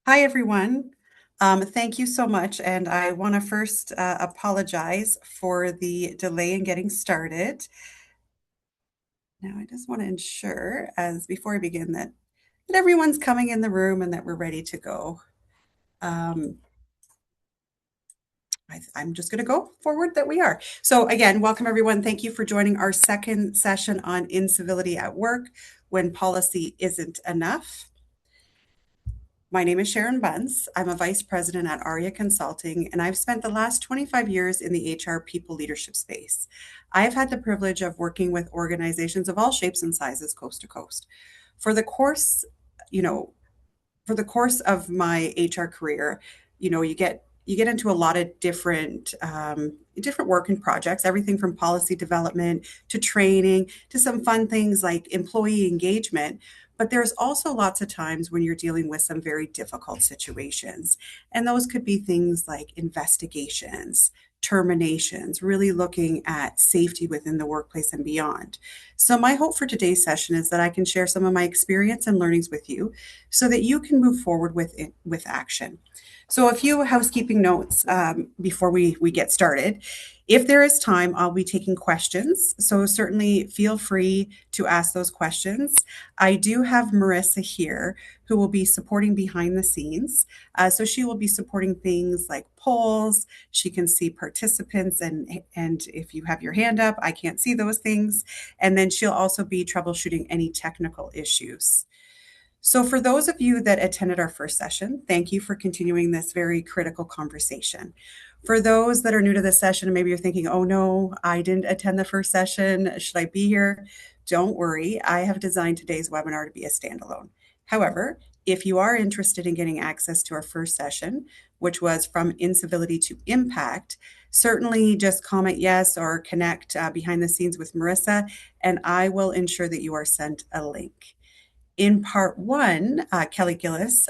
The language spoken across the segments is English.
Hi, everyone. Thank you so much. And I want to first apologize for the delay in getting started. Now, I just want to ensure, as before I begin, that everyone's coming in the room and that we're ready to go. Um, I'm just going to go forward that we are. So, again, welcome, everyone. Thank you for joining our second session on incivility at work when policy isn't enough. My name is Sharon Bunce. I'm a vice president at ARIA Consulting, and I've spent the last 25 years in the HR people leadership space. I've had the privilege of working with organizations of all shapes and sizes, coast to coast. For the course, you know, for the course of my HR career, you get into a lot of different work and projects, everything from policy development to training to some fun things like employee engagement. But there's also lots of times when you're dealing with some very difficult situations. And those could be things like investigations, terminations, really looking at safety within the workplace and beyond. So, my hope for today's session is that I can share some of my experience and learnings with you so that you can move forward with action. So, a few housekeeping notes before we get started. If there is time, I'll be taking questions. So, certainly feel free to ask those questions. I do have Marissa here who will be supporting behind the scenes. So, she will be supporting things like polls. She can see participants, and if you have your hand up, I can't see those things. And then she'll also be troubleshooting any technical issues. So, for those of you that attended our first session, thank you for continuing this very critical conversation. For those that are new to this session, and maybe you're thinking, oh no, I didn't attend the first session. Should I be here? Don't worry. I have designed today's webinar to be a standalone. However, if you are interested in getting access to our first session, which was from incivility to impact, certainly just comment yes or connect behind the scenes with Marissa, and I will ensure that you are sent a link. In part one, Kelly Gillis,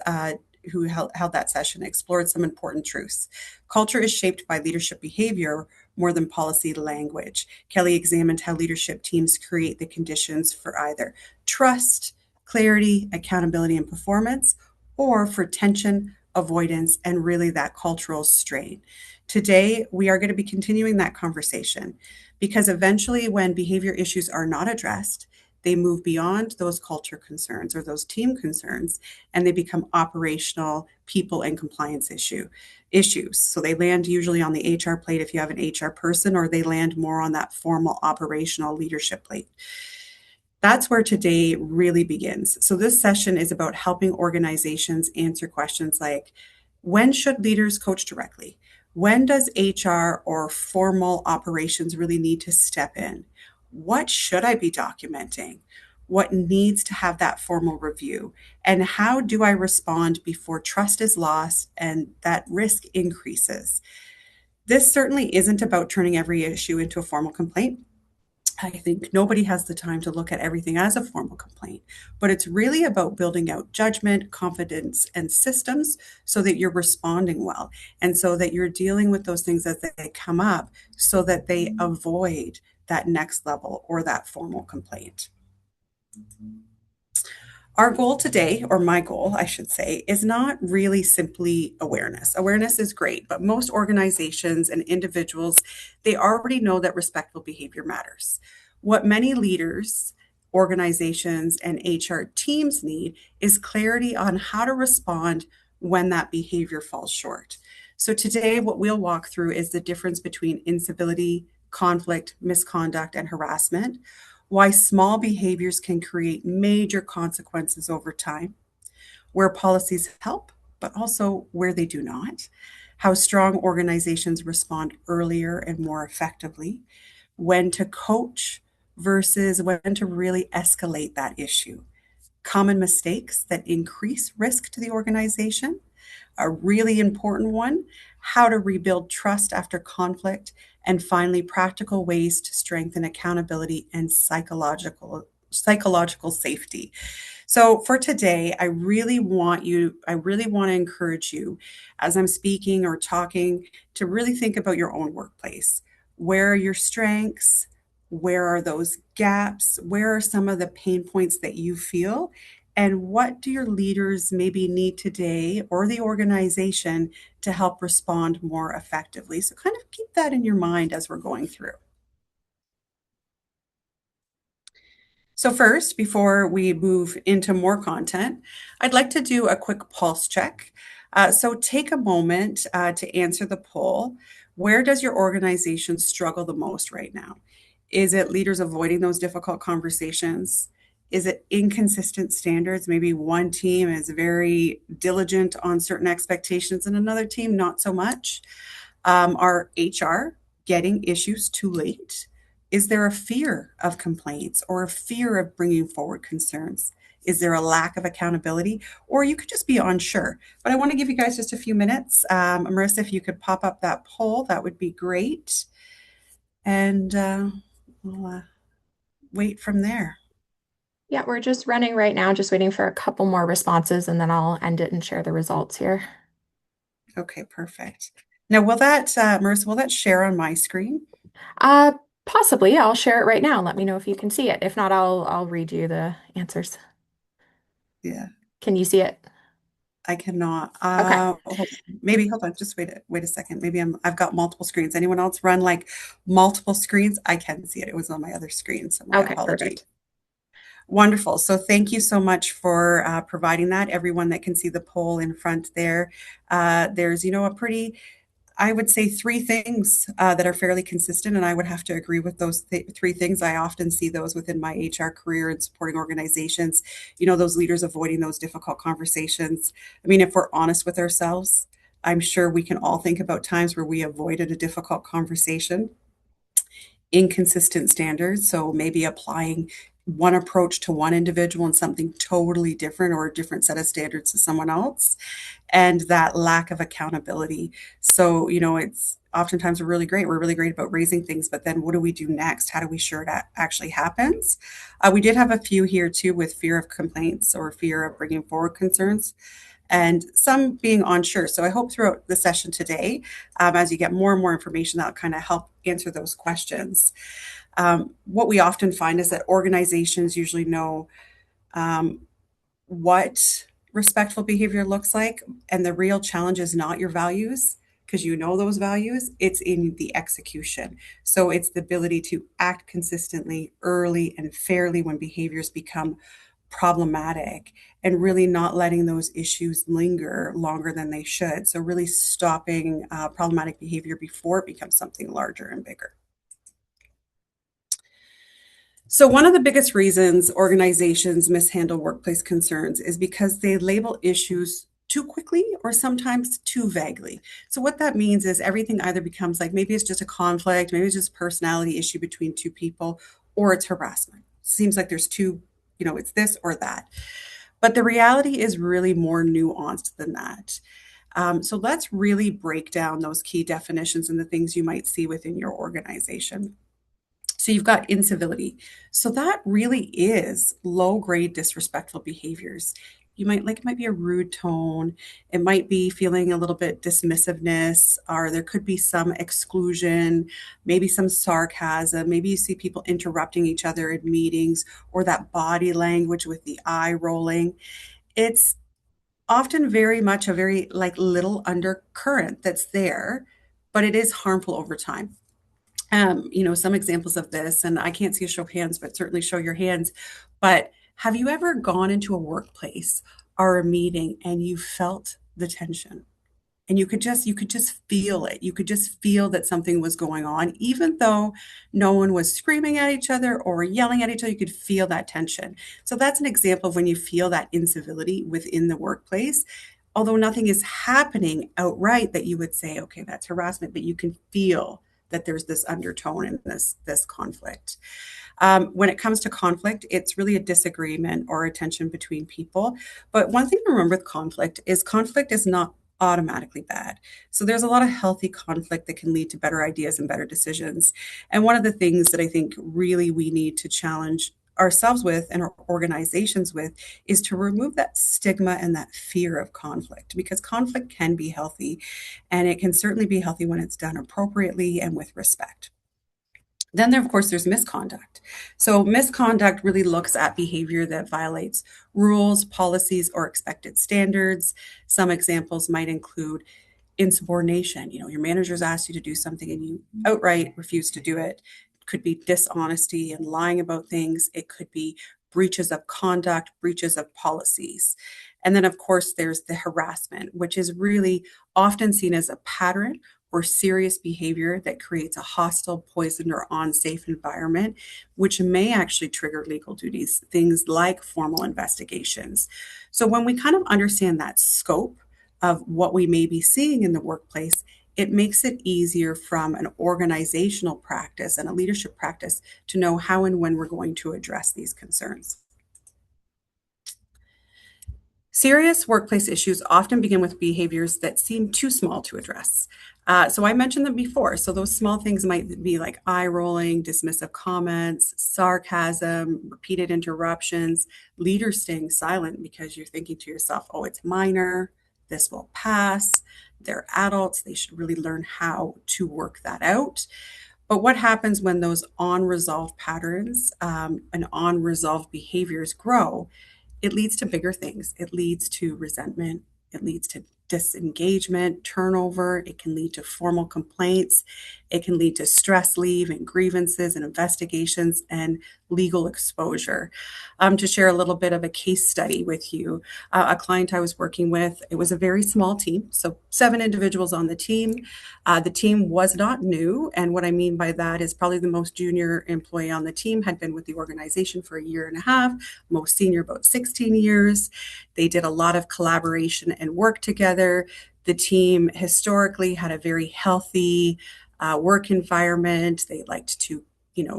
who held that session, explored some important truths. Culture is shaped by leadership behavior more than policy language. Kelly examined how leadership teams create the conditions for either trust, clarity, accountability, and performance, or for tension, avoidance, and really that cultural strain. Today, we are going to be continuing that conversation because eventually, when behavior issues are not addressed, they move beyond those culture concerns or those team concerns, and they become operational people and compliance issues. So they land usually on the HR plate if you have an HR person, or they land more on that formal operational leadership plate. That's where today really begins. So this session is about helping organizations answer questions like, when should leaders coach directly? When does HR or formal operations really need to step in? What should I be documenting? What needs to have that formal review? And how do I respond before trust is lost and that risk increases? This certainly isn't about turning every issue into a formal complaint. I think nobody has the time to look at everything as a formal complaint, but it's really about building out judgment, confidence, and systems so that you're responding well and so that you're dealing with those things as they come up so that they avoid that next level or that formal complaint. Our goal today, or my goal, I should say, is not really simply awareness. Awareness is great, but most organizations and individuals, they already know that respectful behavior matters. What many leaders, organizations, and HR teams need is clarity on how to respond when that behavior falls short. So today, what we'll walk through is the difference between incivility, conflict, misconduct, and harassment, why small behaviors can create major consequences over time, where policies help, but also where they do not, how strong organizations respond earlier and more effectively, when to coach versus when to really escalate that issue, common mistakes that increase risk to the organization, a really important one, how to rebuild trust after conflict, and finally, practical ways to strengthen accountability and psychological safety. So for today, I really want to encourage you as I'm speaking or talking to really think about your own workplace. Where are your strengths? Where are those gaps? Where are some of the pain points that you feel? And what do your leaders maybe need today or the organization to help respond more effectively? So kind of keep that in your mind as we're going through. So first, before we move into more content, I'd like to do a quick pulse check. So take a moment to answer the poll. Where does your organization struggle the most right now? Is it leaders avoiding those difficult conversations? Is it inconsistent standards? Maybe one team is very diligent on certain expectations and another team not so much. Are HR getting issues too late? Is there a fear of complaints or a fear of bringing forward concerns? Is there a lack of accountability? Or you could just be unsure. But I want to give you guys just a few minutes. Marissa, if you could pop up that poll, that would be great. And we'll wait from there. Yeah, we're just running right now, just waiting for a couple more responses, and then I'll end it and share the results here. Okay, perfect. Now, Marissa, will that share on my screen? Uh, Possibly. I'll share it right now. Let me know if you can see it. If not, I'll read you the answers. Yeah. Can you see it? I cannot. Okay. Maybe hold on, just wait a second. Maybe I've got multiple screens. Anyone else run like multiple screens? I can see it. It was on my other screen, so my Okay, apologies. perfect. Wonderful. So thank you so much for providing that. Everyone that can see the poll in front there. There's, a pretty I would say three things that are fairly consistent, and I would have to agree with those three things. I often see those within my HR career and supporting organizations. Those leaders avoiding those difficult conversations. I mean, if we're honest with ourselves, I'm sure we can all think about times where we avoided a difficult conversation. Inconsistent standards, so maybe applying one approach to one individual and something totally different or a different set of standards to someone else, and that lack of accountability. So, it's oftentimes we're really great about raising things, but then what do we do next? How do we sure that actually happens? We did have a few here too with fear of complaints or fear of bringing forward concerns, and some being unsure. So I hope throughout the session today, as you get more and more information, that'll kind of help answer those questions. What we often find is that organizations usually know um, what respectful behavior looks like. And the real challenge is not your values, because you know those values, it's in the execution. So it's the ability to act consistently, early, and fairly when behaviors become problematic, and really not letting those issues linger longer than they should. So, really stopping problematic behavior before it becomes something larger and bigger. So, one of the biggest reasons organizations mishandle workplace concerns is because they label issues too quickly or sometimes too vaguely. So, what that means is everything either becomes like maybe it's just a conflict, maybe it's just a personality issue between two people, or it's harassment. Seems like there's two, it's this or that. But the reality is really more nuanced than that. So, let's really break down those key definitions and the things you might see within your organization. So you've got incivility. So that really is low grade disrespectful behaviors. It might be a rude tone. It might be feeling a little bit dismissiveness, or there could be some exclusion, maybe some sarcasm. Maybe you see people interrupting each other in meetings, or that body language with the eye rolling. It's often very much a very like little undercurrent that's there, but it is harmful over time. Some examples of this, and I can't see a show of hands, but certainly show your hands. But have you ever gone into a workplace or a meeting and you felt the tension? And you could just feel it. You could just feel that something was going on, even though no one was screaming at each other or yelling at each other. You could feel that tension. So that's an example of when you feel that incivility within the workplace. Although nothing is happening outright that you would say, okay, that's harassment, but you can feel that there's this undertone in this conflict. When it comes to conflict, it's really a disagreement or a tension between people. But one thing to remember with conflict is not automatically bad. So there's a lot of healthy conflict that can lead to better ideas and better decisions. And one of the things that I think really we need to challenge ourselves with and our organizations with is to remove that stigma and that fear of conflict, because conflict can be healthy, and it can certainly be healthy when it's done appropriately and with respect. Then there, of course, there's misconduct. So misconduct really looks at behavior that violates rules, policies, or expected standards. Some examples might include insubordination. Your managers asked you to do something and you outright refuse to do it. It could be dishonesty and lying about things. It could be breaches of conduct, breaches of policies. And then, of course, there's the harassment, which is really often seen as a pattern or serious behavior that creates a hostile, poisoned, or unsafe environment, which may actually trigger legal duties, things like formal investigations. So, when we kind of understand that scope of what we may be seeing in the workplace, it makes it easier from an organizational practice and a leadership practice to know how and when we're going to address these concerns. Serious workplace issues often begin with behaviors that seem too small to address. So I mentioned them before. So those small things might be like eye rolling, dismissive comments, sarcasm, repeated interruptions, leaders staying silent because you're thinking to yourself, oh, it's minor, this will pass. They're adults, they should really learn how to work that out. But what happens when those unresolved patterns and unresolved behaviors grow? It leads to bigger things. It leads to resentment. It leads to disengagement, turnover. It can lead to formal complaints. It can lead to stress leave and grievances and investigations and legal exposure. To share a little bit of a case study with you, a client I was working with, it was a very small team, so 7 individuals on the team. The team was not new, and what I mean by that is probably the most junior employee on the team had been with the organization for a year and a half, most senior about 16 years. They did a lot of collaboration and work together. The team historically had a very healthy work environment. They liked to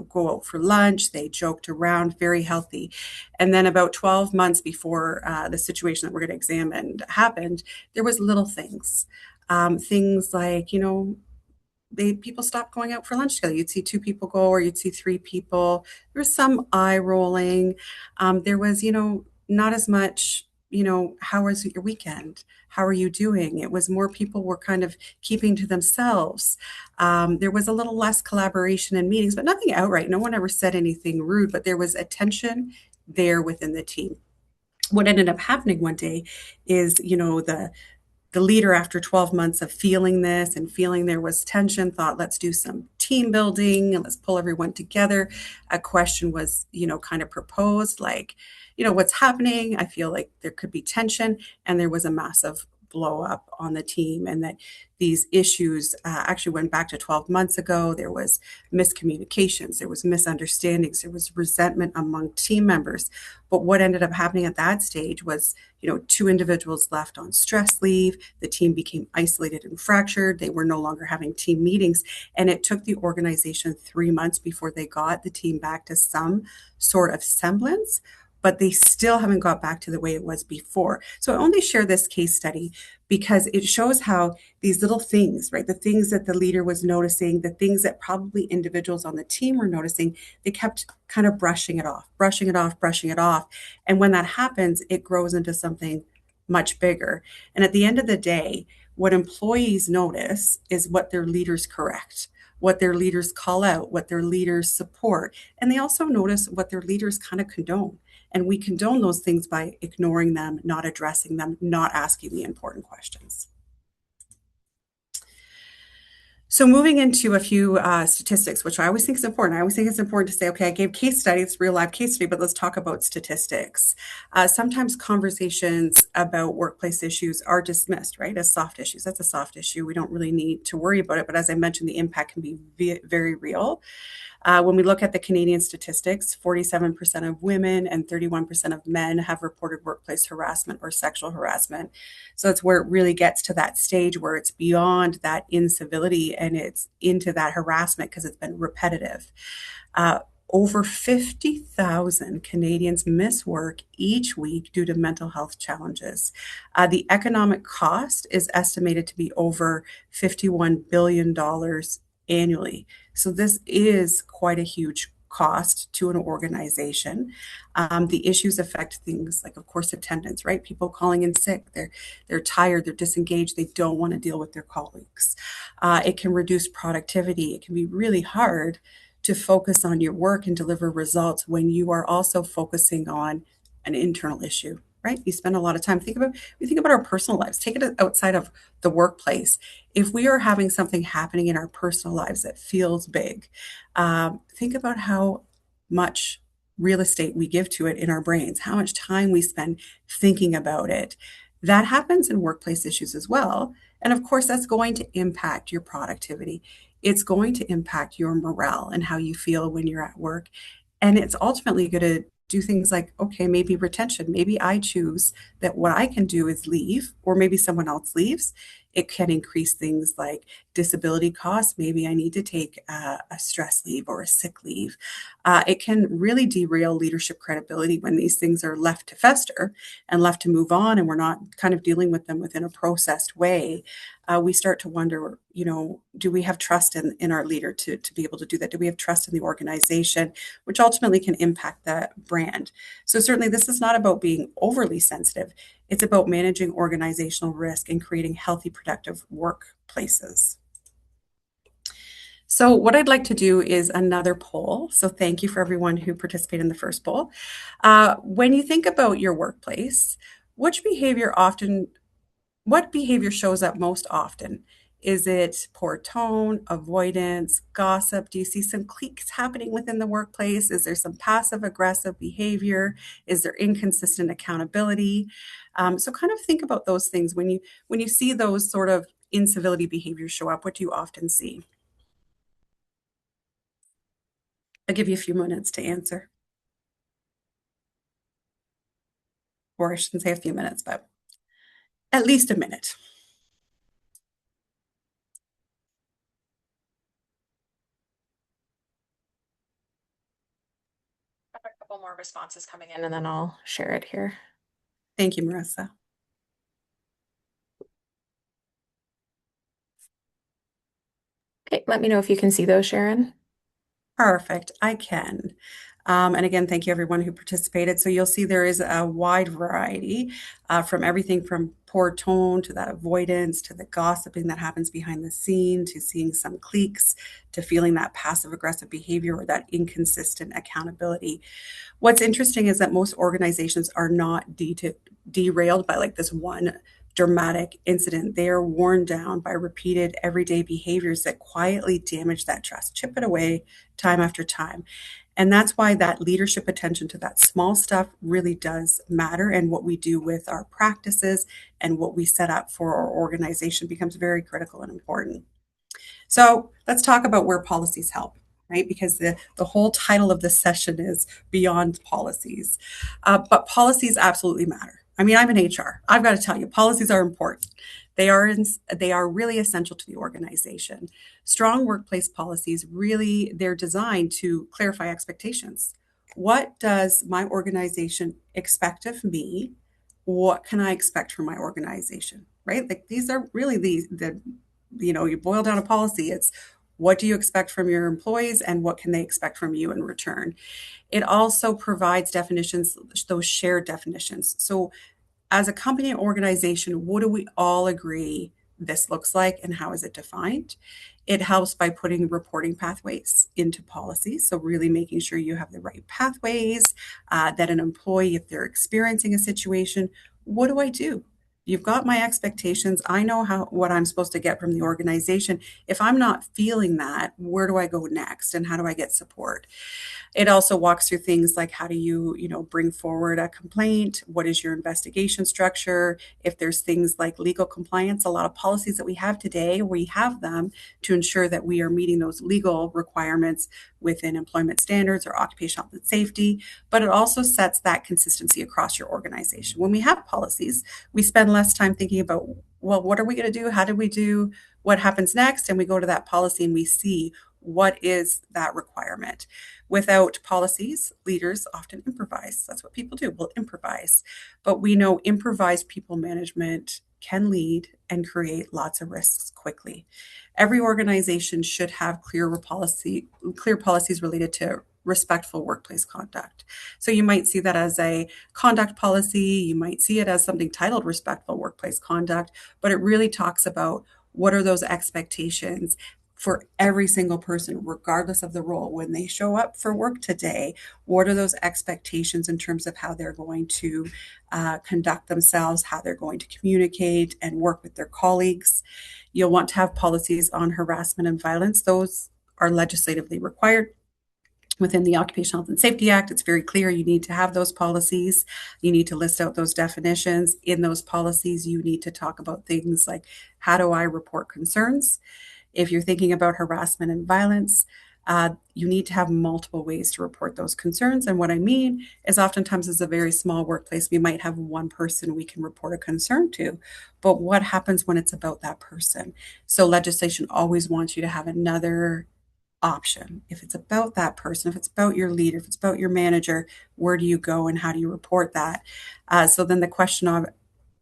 go out for lunch. They joked around, very healthy. And then about 12 months before the situation that we're going to examine happened, there was little things. Things like, people stopped going out for lunch together. You'd see 2 people go, or you'd see 3 people. There was some eye rolling. There was, not as much, how was your weekend? How are you doing? It was more people were kind of keeping to themselves. There was a little less collaboration in meetings, but nothing outright. No one ever said anything rude, but there was a tension there within the team. What ended up happening one day is, the leader, after 12 months of feeling this and feeling there was tension, thought, let's do some team building and let's pull everyone together. A question was, kind of proposed, like, what's happening? I feel like there could be tension. And there was a massive blow up on the team, and that these issues actually went back to 12 months ago. There was miscommunications, there was misunderstandings, there was resentment among team members. But what ended up happening at that stage was, 2 individuals left on stress leave. The team became isolated and fractured. They were no longer having team meetings. And it took the organization 3 months before they got the team back to some sort of semblance, but they still haven't got back to the way it was before. So I only share this case study because it shows how these little things, right, the things that the leader was noticing, the things that probably individuals on the team were noticing, they kept kind of brushing it off, brushing it off, brushing it off. And when that happens, it grows into something much bigger. And at the end of the day, what employees notice is what their leaders correct, what their leaders call out, what their leaders support. And they also notice what their leaders kind of condone. And we condone those things by ignoring them, not addressing them, not asking the important questions. So moving into a few statistics, which I always think is important. I always think it's important to say, okay, I gave case studies, real life case study, but let's talk about statistics. Sometimes conversations about workplace issues are dismissed, right, as soft issues. That's a soft issue. We don't really need to worry about it. But as I mentioned, the impact can be very real. When we look at the Canadian statistics, 47% of women and 31% of men have reported workplace harassment or sexual harassment. So it's where it really gets to that stage where it's beyond that incivility and it's into that harassment because it's been repetitive. Over 50,000 Canadians miss work each week due to mental health challenges. The economic cost is estimated to be over $51 billion annually. So this is quite a huge cost to an organization. The issues affect things like, of course, attendance, right? People calling in sick, they're tired, they're disengaged, they don't want to deal with their colleagues. It can reduce productivity. It can be really hard to focus on your work and deliver results when you are also focusing on an internal issue, right? You spend a lot of time we think about our personal lives, take it outside of the workplace. If we are having something happening in our personal lives that feels big, think about how much real estate we give to it in our brains, how much time we spend thinking about it. That happens in workplace issues as well. And of course, that's going to impact your productivity. It's going to impact your morale and how you feel when you're at work. And it's ultimately going to do things like, okay, maybe retention. Maybe I choose that what I can do is leave, or maybe someone else leaves. It can increase things like disability costs. Maybe I need to take a stress leave or a sick leave. It can really derail leadership credibility when these things are left to fester and left to move on, and we're not kind of dealing with them within a processed way. We start to wonder, do we have trust in our leader to be able to do that? Do we have trust in the organization, which ultimately can impact that brand? So certainly this is not about being overly sensitive. It's about managing organizational risk and creating healthy, productive workplaces. So what I'd like to do is another poll. So thank you for everyone who participated in the first poll. When you think about your workplace, which behavior often what behavior shows up most often? Is it poor tone, avoidance, gossip? Do you see some cliques happening within the workplace? Is there some passive aggressive behavior? Is there inconsistent accountability? So kind of think about those things when you see those sort of incivility behaviors show up. What do you often see? I'll give you a few minutes to answer, or I shouldn't say a few minutes, but at least a minute. I have a couple more responses coming in and then I'll share it here. Thank you, Marissa. Okay, let me know if you can see those, Sharon. Perfect. I can. And again, thank you everyone who participated. So you'll see there is a wide variety from everything from poor tone to that avoidance to the gossiping that happens behind the scene to seeing some cliques to feeling that passive aggressive behavior or that inconsistent accountability. What's interesting is that most organizations are not derailed by like this one dramatic incident. They are worn down by repeated everyday behaviors that quietly damage that trust, chip it away time after time. And that's why that leadership attention to that small stuff really does matter. And what we do with our practices and what we set up for our organization becomes very critical and important. So let's talk about where policies help, right? Because the whole title of this session is Beyond Policies. But policies absolutely matter. I mean, I'm in HR. I've got to tell you, policies are important. They are really essential to the organization. Strong workplace policies really they're designed to clarify expectations. What does my organization expect of me? What can I expect from my organization? Right? Like these are really the you boil down a policy. It's what do you expect from your employees and what can they expect from you in return? It also provides definitions, those shared definitions. So as a company and organization, what do we all agree this looks like and how is it defined? It helps by putting reporting pathways into policies. So, really making sure you have the right pathways, that an employee, if they're experiencing a situation, what do I do? You've got my expectations. I know what I'm supposed to get from the organization. If I'm not feeling that, where do I go next and how do I get support? It also walks through things like how do you bring forward a complaint? What is your investigation structure? If there's things like legal compliance, a lot of policies that we have today, we have them to ensure that we are meeting those legal requirements within employment standards or occupational health and safety, but it also sets that consistency across your organization. When we have policies, we spend less time thinking about, well, what are we going to do? How do we do? What happens next? And we go to that policy and we see what is that requirement. Without policies, leaders often improvise. That's what people do. We'll improvise. But we know improvised people management can lead and create lots of risks quickly. Every organization should have clear policies related to respectful workplace conduct. So you might see that as a conduct policy, you might see it as something titled respectful workplace conduct, but it really talks about what are those expectations? for every single person, regardless of the role, when they show up for work today, what are those expectations in terms of how they're going to conduct themselves, how they're going to communicate and work with their colleagues. You'll want to have policies on harassment and violence. Those are legislatively required. Within the Occupational Health and Safety Act, it's very clear you need to have those policies. You need to list out those definitions. In those policies, you need to talk about things like, how do I report concerns? If you're thinking about harassment and violence, you need to have multiple ways to report those concerns. And what I mean is oftentimes as a very small workplace, we might have one person we can report a concern to. But what happens when it's about that person? So legislation always wants you to have another option. If it's about that person, if it's about your leader, if it's about your manager, where do you go and how do you report that? So then the question of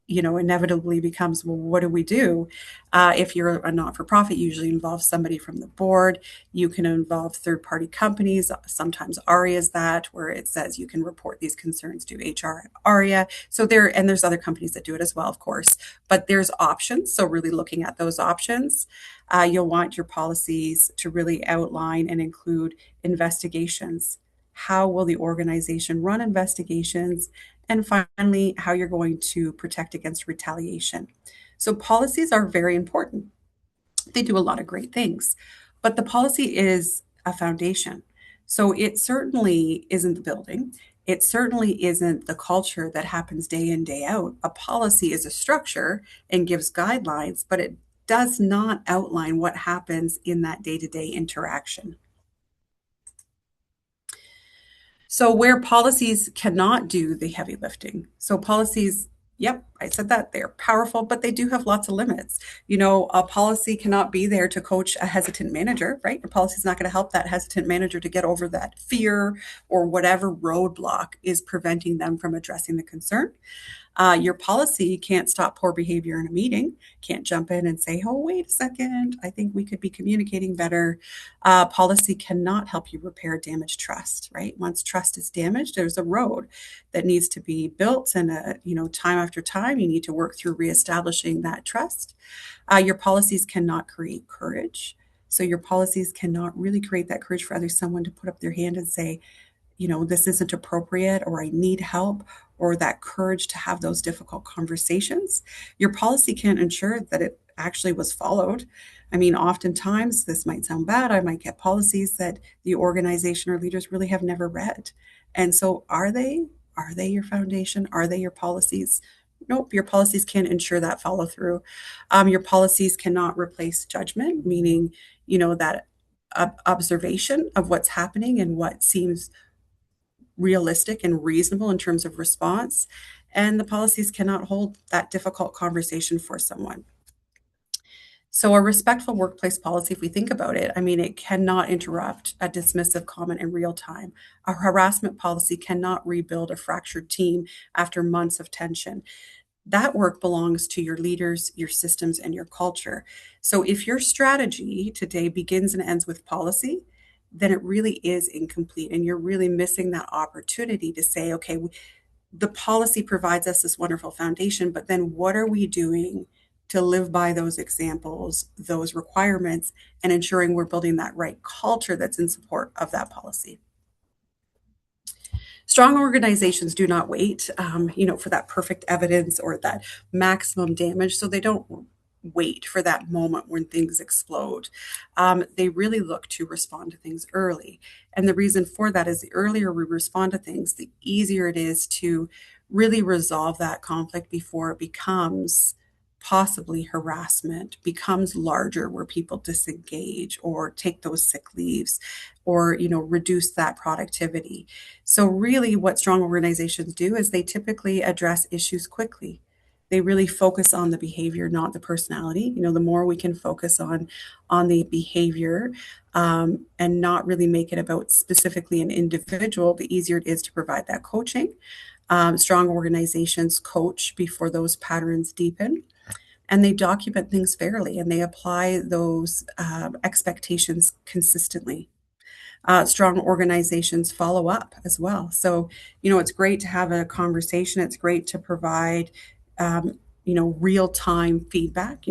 inevitably becomes, well, what do we do? If you're a not-for-profit, usually involves somebody from the board. You can involve third-party companies. Sometimes ARIA is that, where it says you can report these concerns to HR at ARIA. So there's other companies that do it as well, of course, but there's options. So really looking at those options. You'll want your policies to really outline and include investigations. How will the organization run investigations? And finally, how you're going to protect against retaliation. So policies are very important. They do a lot of great things, but the policy is a foundation. So it certainly isn't the building. It certainly isn't the culture that happens day in, day out. A policy is a structure and gives guidelines, but it does not outline what happens in that day-to-day interaction. So where policies cannot do the heavy lifting. So policies, yep, I said that, they're powerful, but they do have lots of limits. A policy cannot be there to coach a hesitant manager, right? A policy is not going to help that hesitant manager to get over that fear or whatever roadblock is preventing them from addressing the concern. Your policy can't stop poor behavior in a meeting, can't jump in and say, oh, wait a second, I think we could be communicating better. Policy cannot help you repair damaged trust, right? Once trust is damaged, there's a road that needs to be built, and time after time, you need to work through reestablishing that trust. Your policies cannot create courage. So your policies cannot really create that courage for someone to put up their hand and say, this isn't appropriate, or I need help, or that courage to have those difficult conversations. Your policy can't ensure that it actually was followed. I mean, oftentimes, this might sound bad, I might get policies that the organization or leaders really have never read. And so are they? Are they your foundation? Are they your policies? Nope, your policies can't ensure that follow through. Your policies cannot replace judgment, meaning, that observation of what's happening and what seems realistic and reasonable in terms of response. And the policies cannot hold that difficult conversation for someone. So a respectful workplace policy, if we think about it, I mean, it cannot interrupt a dismissive comment in real time. A harassment policy cannot rebuild a fractured team after months of tension. That work belongs to your leaders, your systems, and your culture. So if your strategy today begins and ends with policy, then it really is incomplete. And you're really missing that opportunity to say, okay, the policy provides us this wonderful foundation, but then what are we doing to live by those examples, those requirements, and ensuring we're building that right culture that's in support of that policy? Strong organizations do not wait, for that perfect evidence or that maximum damage. So they don't wait for that moment when things explode. They really look to respond to things early. And the reason for that is the earlier we respond to things, the easier it is to really resolve that conflict before it becomes possibly harassment, becomes larger, where people disengage or take those sick leaves or reduce that productivity. So really what strong organizations do is they typically address issues quickly. They really focus on the behavior, not the personality. The more we can focus on the behavior, and not really make it about specifically an individual, the easier it is to provide that coaching. Strong organizations coach before those patterns deepen, and they document things fairly, and they apply those expectations consistently. Strong organizations follow up as well. So, it's great to have a conversation. It's great to provide, real time feedback.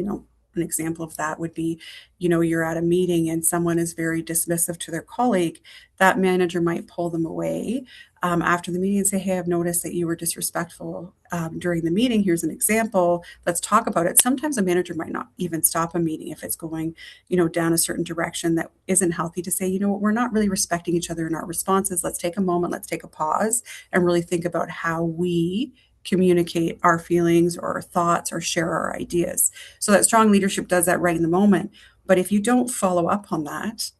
An example of that would be, you're at a meeting and someone is very dismissive to their colleague. That manager might pull them away after the meeting and say, hey, I've noticed that you were disrespectful during the meeting. Here's an example. Let's talk about it. Sometimes a manager might not even stop a meeting if it's going, down a certain direction that isn't healthy, to say, what, we're not really respecting each other in our responses. Let's take a moment, let's take a pause and really think about how we communicate our feelings or our thoughts or share our ideas. So that strong leadership does that right in the moment. But if you don't follow up on that,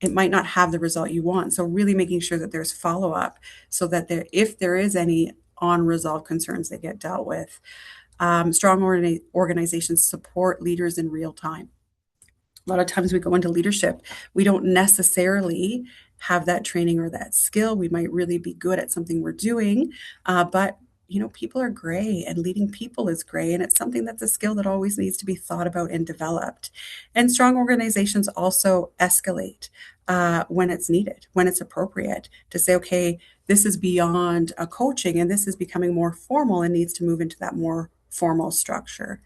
it might not have the result you want. So really making sure that there's follow up so that if there is any unresolved concerns, they get dealt with. Strong organizations support leaders in real time. A lot of times we go into leadership, we don't necessarily have that training or that skill. We might really be good at something we're doing, but people are gray and leading people is gray. And it's something that's a skill that always needs to be thought about and developed. And strong organizations also escalate when it's needed, when it's appropriate to say, okay, this is beyond a coaching and this is becoming more formal and needs to move into that more formal structure.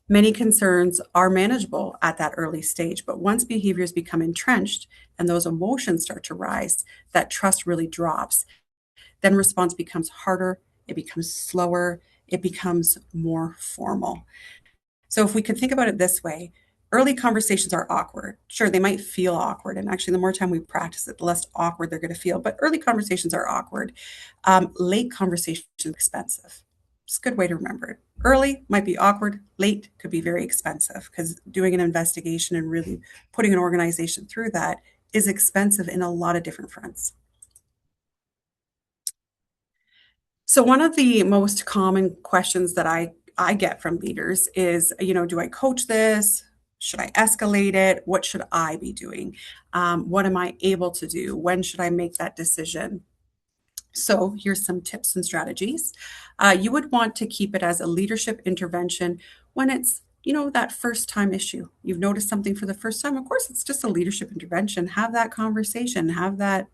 Many concerns are manageable at that early stage, but once behaviors become entrenched and those emotions start to rise, that trust really drops. Then response becomes harder, it becomes slower, it becomes more formal. So if we could think about it this way, early conversations are awkward. Sure, they might feel awkward. And actually, the more time we practice it, the less awkward they're going to feel. But early conversations are awkward. Late conversations are expensive. It's a good way to remember it. Early might be awkward. Late could be very expensive because doing an investigation and really putting an organization through that is expensive in a lot of different fronts. So one of the most common questions that I get from leaders is, do I coach this? Should I escalate it? What should I be doing? What am I able to do? When should I make that decision? So here's some tips and strategies. You would want to keep it as a leadership intervention when it's, that first time issue. You've noticed something for the first time. Of course, it's just a leadership intervention. Have that conversation, have that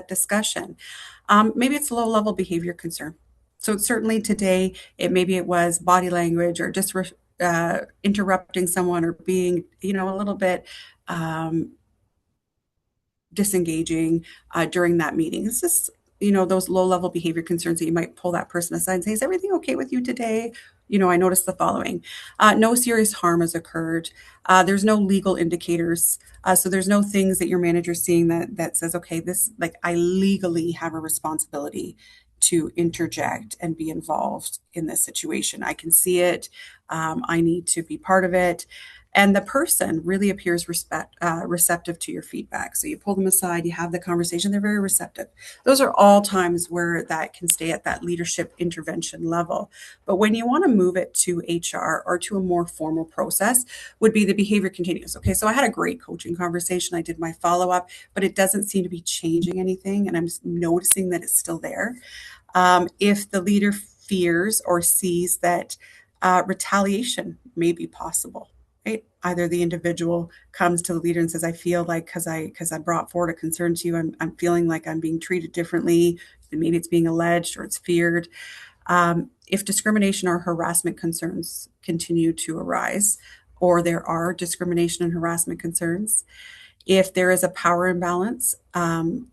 discussion. Maybe it's a low level behavior concern. So certainly today, maybe it was body language or just interrupting someone or being, a little bit disengaging during that meeting. It's just, those low level behavior concerns that you might pull that person aside and say, is everything okay with you today? I noticed the following. No serious harm has occurred. There's no legal indicators. So there's no things that your manager's seeing that says, okay, this, like, I legally have a responsibility to interject and be involved in this situation. I can see it. I need to be part of it. And the person really appears receptive to your feedback. So you pull them aside, you have the conversation, they're very receptive. Those are all times where that can stay at that leadership intervention level. But when you want to move it to HR or to a more formal process, would be the behavior continues. Okay, so I had a great coaching conversation. I did my follow-up, but it doesn't seem to be changing anything. And I'm just noticing that it's still there. If the leader fears or sees that retaliation may be possible, right? Either the individual comes to the leader and says, I feel like because I brought forward a concern to you, I'm feeling like I'm being treated differently. Maybe it's being alleged or it's feared. If discrimination or harassment concerns continue to arise, or there are discrimination and harassment concerns, if there is a power imbalance,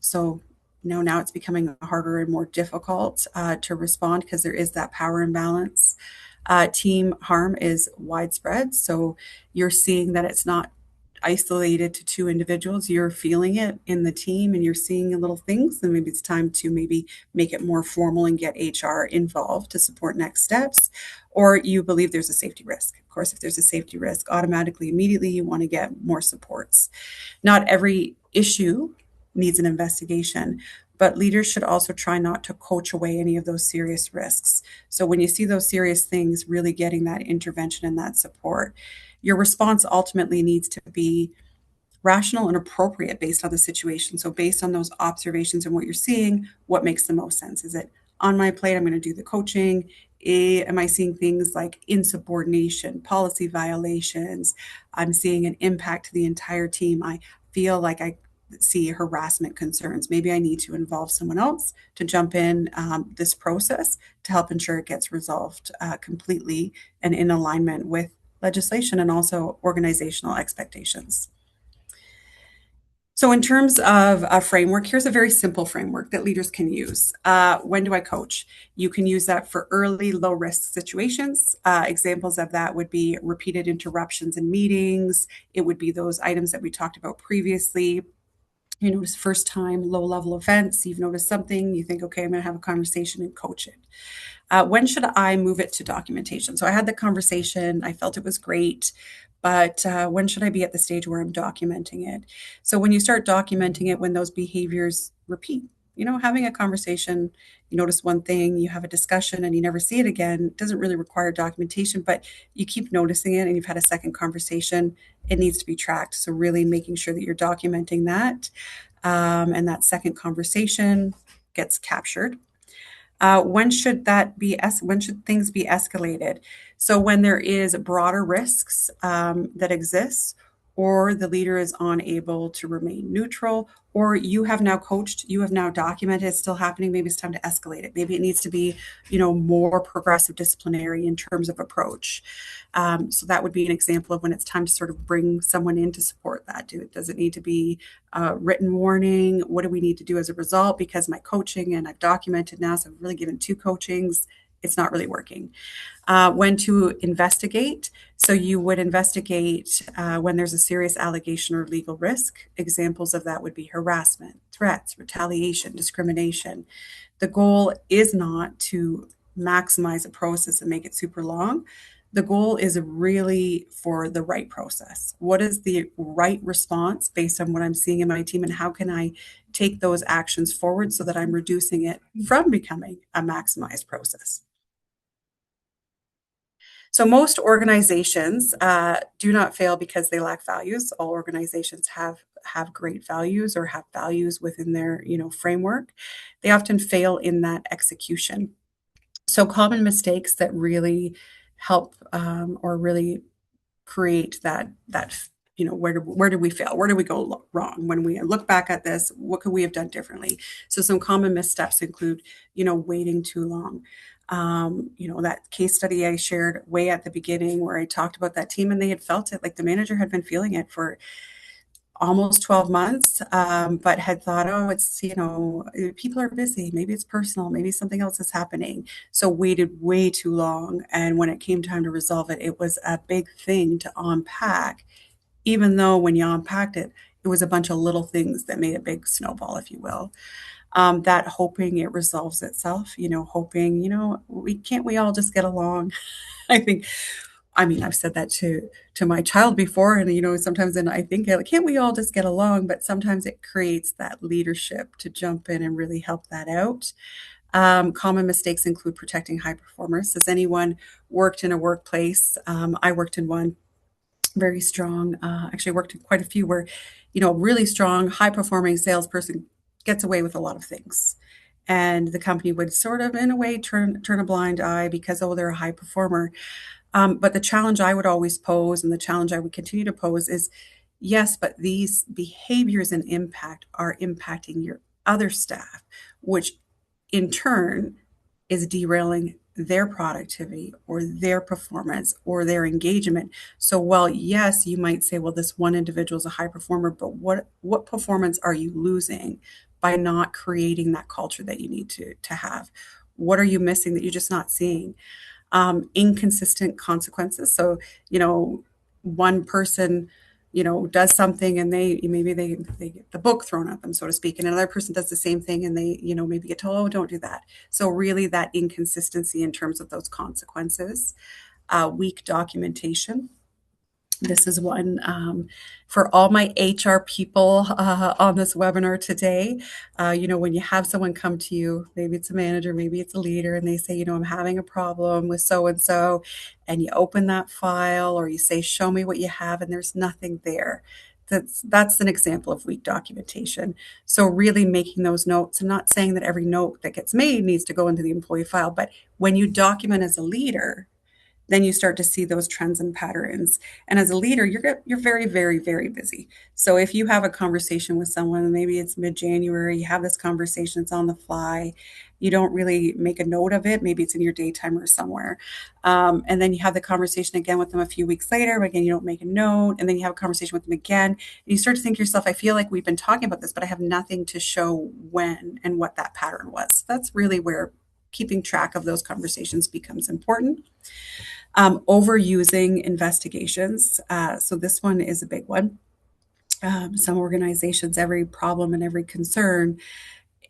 so now it's becoming harder and more difficult to respond because there is that power imbalance. Team harm is widespread. So you're seeing that it's not isolated to two individuals. You're feeling it in the team and you're seeing little things. Then maybe it's time to maybe make it more formal and get HR involved to support next steps. Or you believe there's a safety risk. Of course, if there's a safety risk, automatically, immediately, you want to get more supports. Not every issue needs an investigation, but leaders should also try not to coach away any of those serious risks. So when you see those serious things, really getting that intervention and that support, your response ultimately needs to be rational and appropriate based on the situation. So based on those observations and what you're seeing, what makes the most sense? Is it on my plate? I'm going to do the coaching. Am I seeing things like insubordination, policy violations? I'm seeing an impact to the entire team. I feel like I see harassment concerns. Maybe I need to involve someone else to jump in this process to help ensure it gets resolved completely and in alignment with legislation and also organizational expectations. So in terms of a framework, here's a very simple framework that leaders can use. When do I coach? You can use that for early, low-risk situations. Examples of that would be repeated interruptions in meetings. It would be those items that we talked about previously. You notice first time, low level events, you've noticed something, you think, okay, I'm going to have a conversation and coach it. When should I move it to documentation? So I had the conversation, I felt it was great, but when should I be at the stage where I'm documenting it? So when you start documenting it, when those behaviors repeat, having a conversation, you notice one thing, you have a discussion and you never see it again, it doesn't really require documentation, but you keep noticing it and you've had a second conversation, it needs to be tracked. So really making sure that you're documenting that, and that second conversation gets captured. When should when should things be escalated? So when there is broader risks that exist, or the leader is unable to remain neutral, or you have now coached, you have now documented it's still happening, maybe it's time to escalate it. Maybe it needs to be, more progressive disciplinary in terms of approach. So that would be an example of when it's time to sort of bring someone in to support that. Does it need to be a written warning? What do we need to do as a result? Because my coaching, and I've documented now, so I've really given 2 coachings, it's not really working. When to investigate. So you would investigate when there's a serious allegation or legal risk. Examples of that would be harassment, threats, retaliation, discrimination. The goal is not to maximize a process and make it super long. The goal is really for the right process. What is the right response based on what I'm seeing in my team, and how can I take those actions forward so that I'm reducing it from becoming a maximized process? So most organizations do not fail because they lack values. All organizations have great values or have values within their framework. They often fail in that execution. So common mistakes that really help or really create that where do we fail? Where do we go wrong? When we look back at this, what could we have done differently? So some common missteps include, waiting too long. That case study I shared way at the beginning where I talked about that team and they had felt it, like the manager had been feeling it for almost 12 months, but had thought, oh, it's, people are busy. Maybe it's personal. Maybe something else is happening. So waited way too long. And when it came time to resolve it, it was a big thing to unpack, even though when you unpacked it, it was a bunch of little things that made a big snowball, if you will. That hoping it resolves itself, hoping, we all just get along? I think, I mean, I've said that to my child before, and sometimes then I think, like, can't we all just get along? But sometimes it creates that leadership to jump in and really help that out. Common mistakes include protecting high performers. Has anyone worked in a workplace? I worked in one very strong, actually worked in quite a few where, really strong, high performing salesperson gets away with a lot of things. And the company would sort of, in a way, turn a blind eye because, oh, they're a high performer. But the challenge I would always pose, and the challenge I would continue to pose, is yes, but these behaviors and impact are impacting your other staff, which in turn is derailing their productivity or their performance or their engagement. So while yes, you might say, well, this one individual is a high performer, but what performance are you losing by not creating that culture that you need to have? What are you missing that you're just not seeing? Inconsistent consequences. So, one person, does something and they get the book thrown at them, so to speak, and another person does the same thing and they, maybe get told, oh, don't do that. So really that inconsistency in terms of those consequences, weak documentation. This is one for all my HR people on this webinar today. When you have someone come to you, maybe it's a manager, maybe it's a leader, and they say, I'm having a problem with so and so, and you open that file or you say, show me what you have, and there's nothing there. That's an example of weak documentation. So really making those notes, and not saying that every note that gets made needs to go into the employee file, but when you document as a leader, then you start to see those trends and patterns. And as a leader, you're very, very, very busy. So if you have a conversation with someone, maybe it's mid-January, you have this conversation, it's on the fly, you don't really make a note of it, maybe it's in your daytime or somewhere. And then you have the conversation again with them a few weeks later, but again, you don't make a note, and then you have a conversation with them again, and you start to think to yourself, I feel like we've been talking about this, but I have nothing to show when and what that pattern was. That's really where keeping track of those conversations becomes important. Overusing investigations. So this one is a big one. Some organizations, every problem and every concern,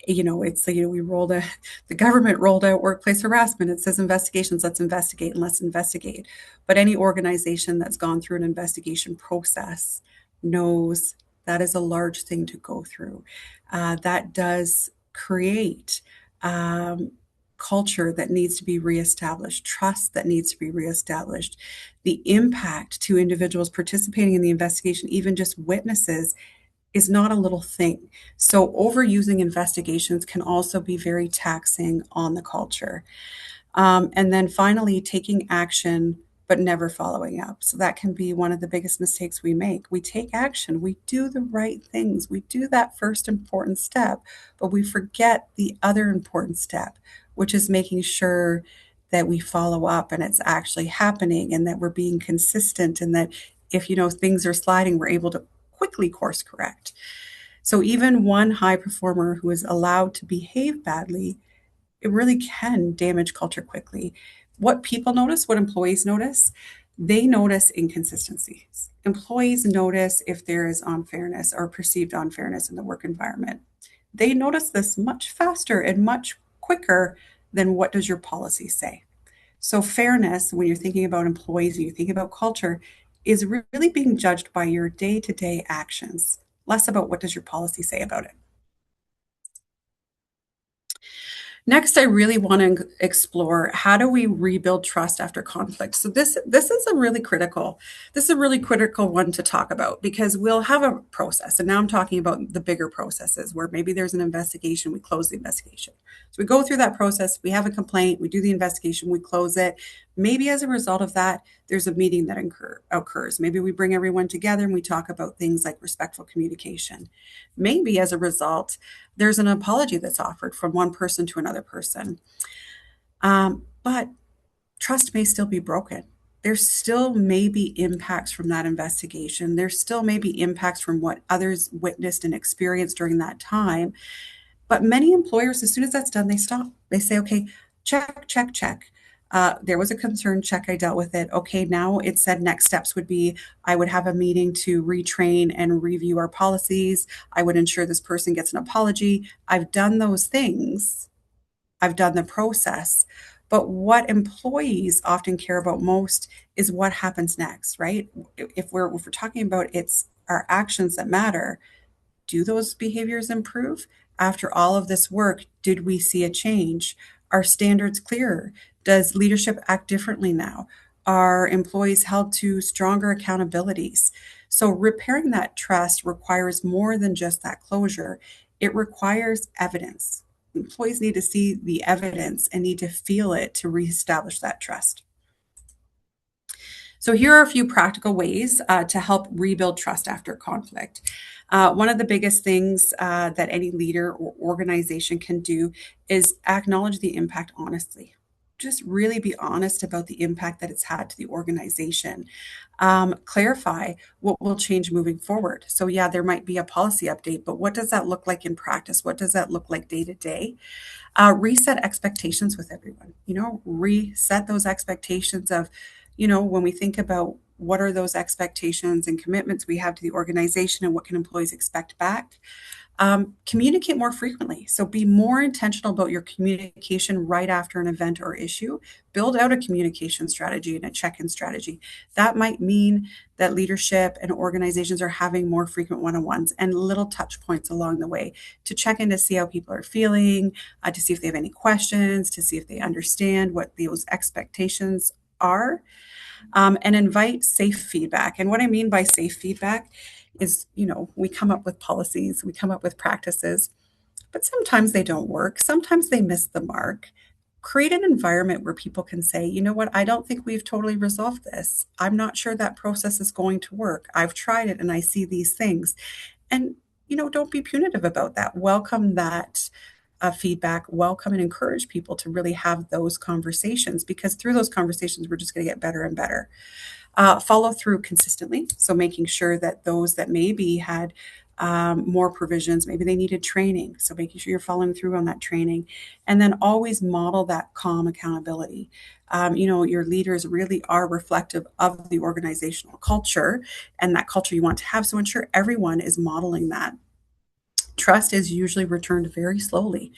it's the government rolled out workplace harassment. It says investigations, let's investigate and let's investigate. But any organization that's gone through an investigation process knows that is a large thing to go through. That does create culture that needs to be reestablished, trust that needs to be reestablished. The impact to individuals participating in the investigation, even just witnesses, is not a little thing. So overusing investigations can also be very taxing on the culture. And then finally, taking action but never following up. So that can be one of the biggest mistakes we make. We take action, we do the right things, we do that first important step, but we forget the other important step, which is making sure that we follow up and it's actually happening and that we're being consistent and that if things are sliding, we're able to quickly course correct. So even one high performer who is allowed to behave badly, it really can damage culture quickly. What people notice, what employees notice, they notice inconsistencies. Employees notice if there is unfairness or perceived unfairness in the work environment. They notice this much faster and much quicker than what does your policy say. So fairness, when you're thinking about employees and you think about culture, is really being judged by your day-to-day actions, less about what does your policy say about it. Next, I really want to explore how do we rebuild trust after conflict. So this is a really critical one to talk about because we'll have a process. And now I'm talking about the bigger processes where maybe there's an investigation, we close the investigation. So we go through that process, we have a complaint, we do the investigation, we close it. Maybe as a result of that, there's a meeting that occurs. Maybe we bring everyone together and we talk about things like respectful communication. Maybe as a result, there's an apology that's offered from one person to another person. But trust may still be broken. There still may be impacts from that investigation. There still may be impacts from what others witnessed and experienced during that time. But many employers, as soon as that's done, they stop. They say, okay, check, check, check. There was a concern, check, I dealt with it. Okay, now it said next steps would be I would have a meeting to retrain and review our policies. I would ensure this person gets an apology. I've done those things. I've done the process. But what employees often care about most is what happens next, right? If we're talking about it's our actions that matter, do those behaviors improve? After all of this work, did we see a change? Are standards clearer? Does leadership act differently now? Are employees held to stronger accountabilities? So repairing that trust requires more than just that closure. It requires evidence. Employees need to see the evidence and need to feel it to reestablish that trust. So here are a few practical ways to help rebuild trust after conflict. One of the biggest things that any leader or organization can do is acknowledge the impact honestly. Just really be honest about the impact that it's had to the organization. Clarify what will change moving forward. So yeah, there might be a policy update, but what does that look like in practice? What does that look like day to day? Reset expectations with everyone. Reset those expectations of, when we think about what are those expectations and commitments we have to the organization and what can employees expect back. Communicate more frequently. So be more intentional about your communication right after an event or issue. Build out a communication strategy and a check-in strategy. That might mean that leadership and organizations are having more frequent one-on-ones and little touch points along the way to check in to see how people are feeling, to see if they have any questions, to see if they understand what those expectations are, and invite safe feedback. And what I mean by safe feedback is, we come up with policies, we come up with practices, but sometimes they don't work. Sometimes they miss the mark. create an environment where people can say, you know what, I don't think we've totally resolved this. I'm not sure that process is going to work. I've tried it and I see these things. And, don't be punitive about that. Welcome that feedback, welcome and encourage people to really have those conversations, because through those conversations, we're just going to get better and better. Follow through consistently. So making sure that those that maybe had more provisions, maybe they needed training. So making sure you're following through on that training, and then always model that calm accountability. Your leaders really are reflective of the organizational culture and that culture you want to have. So ensure everyone is modeling that. Trust is usually returned very slowly.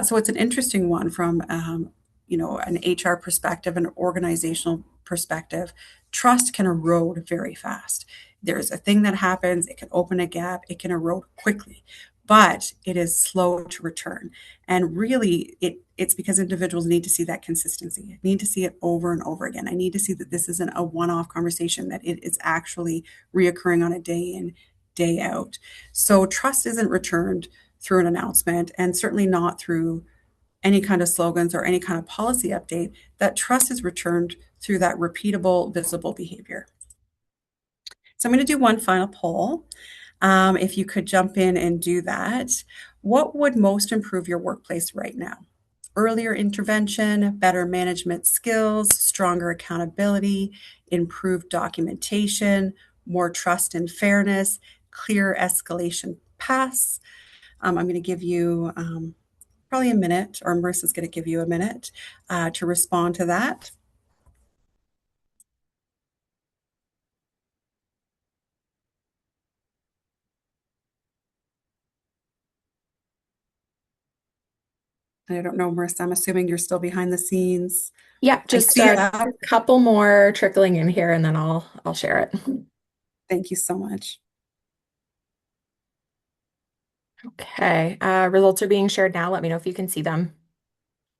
So it's an interesting one from an HR perspective, an organizational perspective. Trust can erode very fast. There's a thing that happens, it can open a gap, it can erode quickly, but it is slow to return. And really, it's because individuals need to see that consistency. Need to see it over and over again. I need to see that this isn't a one-off conversation, that it is actually reoccurring on a day in, day out. So trust isn't returned through an announcement, and certainly not through any kind of slogans or any kind of policy update. That trust is returned through that repeatable, visible behavior. So I'm going to do one final poll. If you could jump in and do that, what would most improve your workplace right now? Earlier intervention, better management skills, stronger accountability, improved documentation, more trust and fairness, clear escalation paths. I'm going to give you probably a minute, or Marissa's going to give you a minute to respond to that. I don't know, Marissa, I'm assuming you're still behind the scenes. Yeah, I just see it a up. couple more trickling in here and then I'll share it. Thank you so much. Okay, results are being shared now. Let me know if you can see them.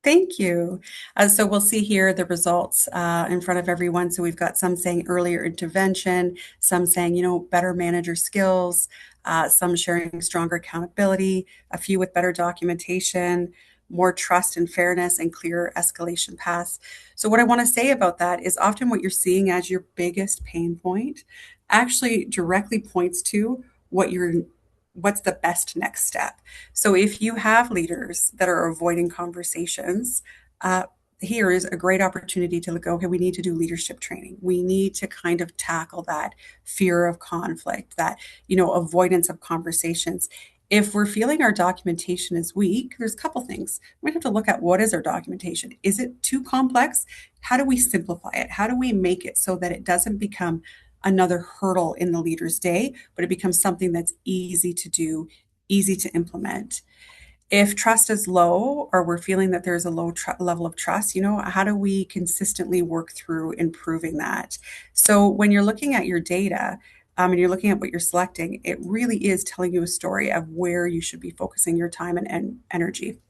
Thank you. So we'll see here the results in front of everyone. So we've got some saying earlier intervention, some saying, better manager skills, some sharing stronger accountability, a few with better documentation, more trust and fairness, and clear escalation paths. So what I want to say about that is often what you're seeing as your biggest pain point actually directly points to what's the best next step. So if you have leaders that are avoiding conversations, here is a great opportunity to look, okay, we need to do leadership training. We need to kind of tackle that fear of conflict, that, avoidance of conversations. If we're feeling our documentation is weak, there's a couple things. We have to look at, what is our documentation? Is it too complex? How do we simplify it? How do we make it so that it doesn't become another hurdle in the leader's day, but it becomes something that's easy to do, easy to implement? If trust is low, or we're feeling that there's a low level of trust, how do we consistently work through improving that? So when you're looking at your data, and you're looking at what you're selecting, it really is telling you a story of where you should be focusing your time and energy.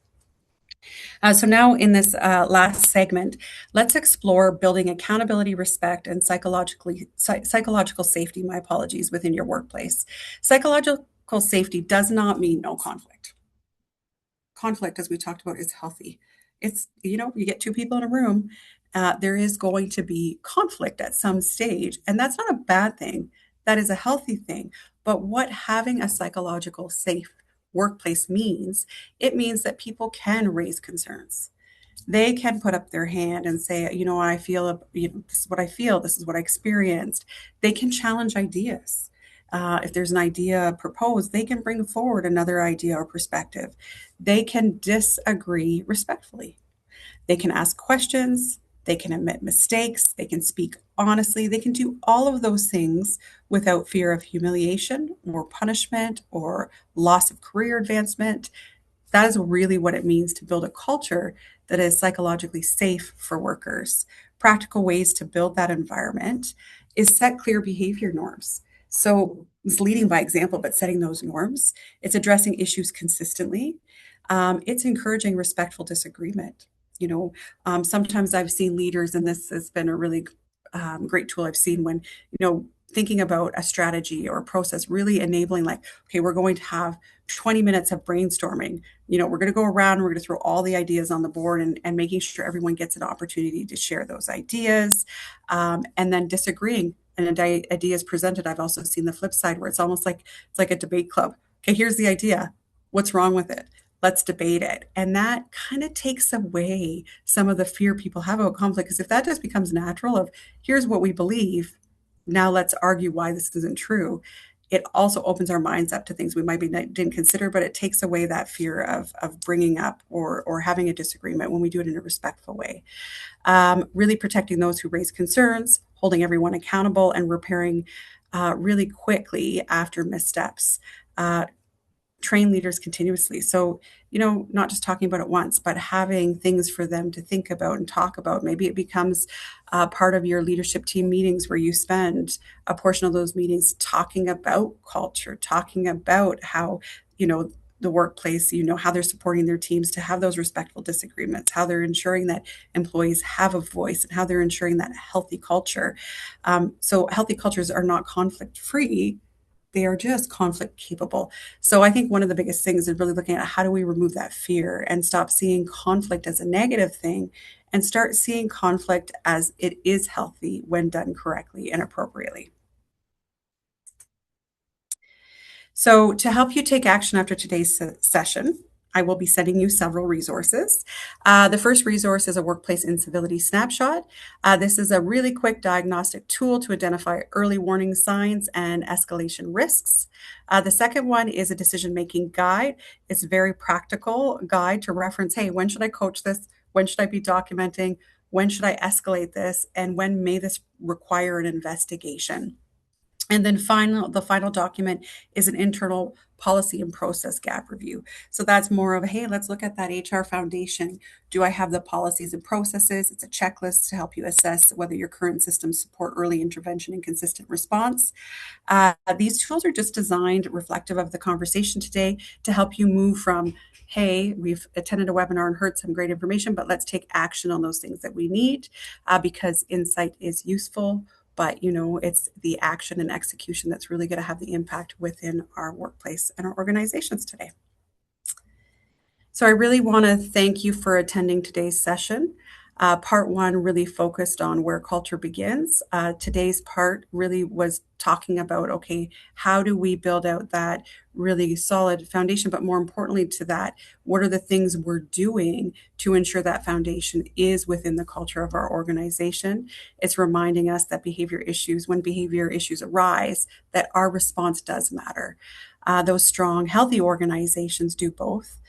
So now in this last segment, let's explore building accountability, respect, and psychological safety, my apologies, within your workplace. Psychological safety does not mean no conflict. Conflict, as we talked about, is healthy. It's, you get two people in a room, there is going to be conflict at some stage, and that's not a bad thing. That is a healthy thing. But what having a psychological safe workplace means, it means that people can raise concerns. They can put up their hand and say, I feel, this is what I feel, this is what I experienced. They can challenge ideas. If there's an idea proposed, they can bring forward another idea or perspective. They can disagree respectfully. They can ask questions. They can admit mistakes. They can speak honestly. They can do all of those things without fear of humiliation or punishment or loss of career advancement. That is really what it means to build a culture that is psychologically safe for workers. Practical ways to build that environment is set clear behavior norms. So it's leading by example, but setting those norms. It's addressing issues consistently. It's encouraging respectful disagreement. Sometimes I've seen leaders, and this has been a really great tool I've seen when, thinking about a strategy or a process, really enabling like, okay, we're going to have 20 minutes of brainstorming. We're going to go around, we're going to throw all the ideas on the board and making sure everyone gets an opportunity to share those ideas, and then disagreeing. And an idea is presented. I've also seen the flip side where it's almost like it's like a debate club. Okay, here's the idea. What's wrong with it? Let's debate it. And that kind of takes away some of the fear people have about conflict. Because if that just becomes natural of here's what we believe, now let's argue why this isn't true. It also opens our minds up to things we might be didn't consider, but it takes away that fear of bringing up or having a disagreement when we do it in a respectful way. Really protecting those who raise concerns, holding everyone accountable, and repairing really quickly after missteps. Train leaders continuously. So, not just talking about it once, but having things for them to think about and talk about. Maybe it becomes part of your leadership team meetings where you spend a portion of those meetings talking about culture, talking about how, the workplace, how they're supporting their teams to have those respectful disagreements, how they're ensuring that employees have a voice, and how they're ensuring that healthy culture. So healthy cultures are not conflict free, they are just conflict capable. So I think one of the biggest things is really looking at how do we remove that fear and stop seeing conflict as a negative thing and start seeing conflict as it is healthy when done correctly and appropriately. So to help you take action after today's session, I will be sending you several resources. The first resource is a workplace incivility snapshot. This is a really quick diagnostic tool to identify early warning signs and escalation risks. The second one is a decision-making guide. It's a very practical guide to reference, hey, when should I coach this? When should I be documenting? When should I escalate this? And when may this require an investigation? And then the final document is an internal policy and process gap review. So that's more of, hey, let's look at that HR foundation. Do I have the policies and processes? It's a checklist to help you assess whether your current systems support early intervention and consistent response. These tools are just designed reflective of the conversation today to help you move from, hey, we've attended a webinar and heard some great information, but let's take action on those things that we need, because insight is useful, but it's the action and execution that's really going to have the impact within our workplace and our organizations today. So I really want to thank you for attending today's session. Part one really focused on where culture begins. Today's part really was talking about, okay, how do we build out that really solid foundation? But more importantly to that, what are the things we're doing to ensure that foundation is within the culture of our organization? It's reminding us that when behavior issues arise, that our response does matter. Those strong, healthy organizations do both.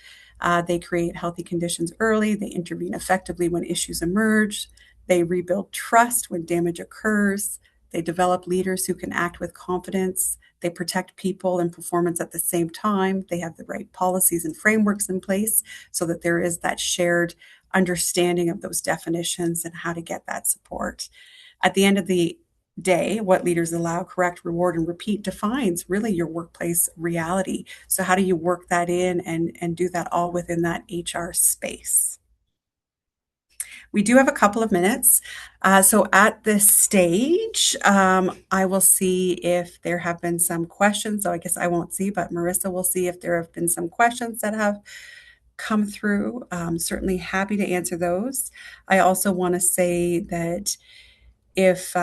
They create healthy conditions early. They intervene effectively when issues emerge. They rebuild trust when damage occurs. They develop leaders who can act with confidence. They protect people and performance at the same time. They have the right policies and frameworks in place so that there is that shared understanding of those definitions and how to get that support. At the end of the day, what leaders allow, correct, reward, and repeat defines really your workplace reality. So how do you work that in and do that all within that HR space? We do have a couple of minutes. So at this stage, I will see if there have been some questions. So I guess I won't see, but Marissa will see if there have been some questions that have come through. Certainly happy to answer those. I also want to say that if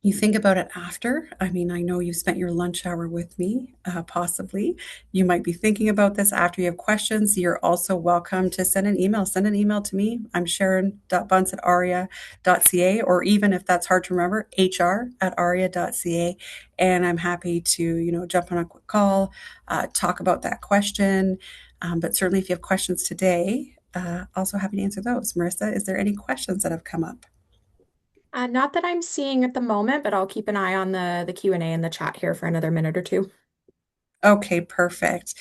you think about it after. I mean, I know you've spent your lunch hour with me, possibly. You might be thinking about this after you have questions. You're also welcome to send an email. Send an email to me. I'm sharon.bunce@aria.ca, or even if that's hard to remember, hr@aria.ca. And I'm happy to, jump on a quick call, talk about that question. But certainly if you have questions today, also happy to answer those. Marissa, is there any questions that have come up? Not that I'm seeing at the moment, but I'll keep an eye on the Q&A in the chat here for another minute or two. Okay, perfect.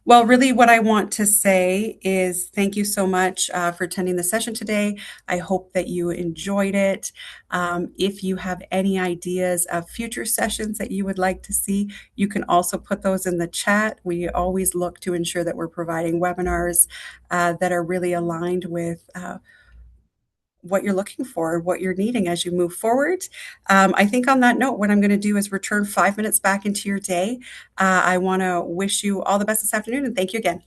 Well, really what I want to say is thank you so much for attending the session today. I hope that you enjoyed it. If you have any ideas of future sessions that you would like to see, you can also put those in the chat. We always look to ensure that we're providing webinars that are really aligned with what you're looking for, what you're needing as you move forward. I think on that note, what I'm going to do is return 5 minutes back into your day. I want to wish you all the best this afternoon and thank you again.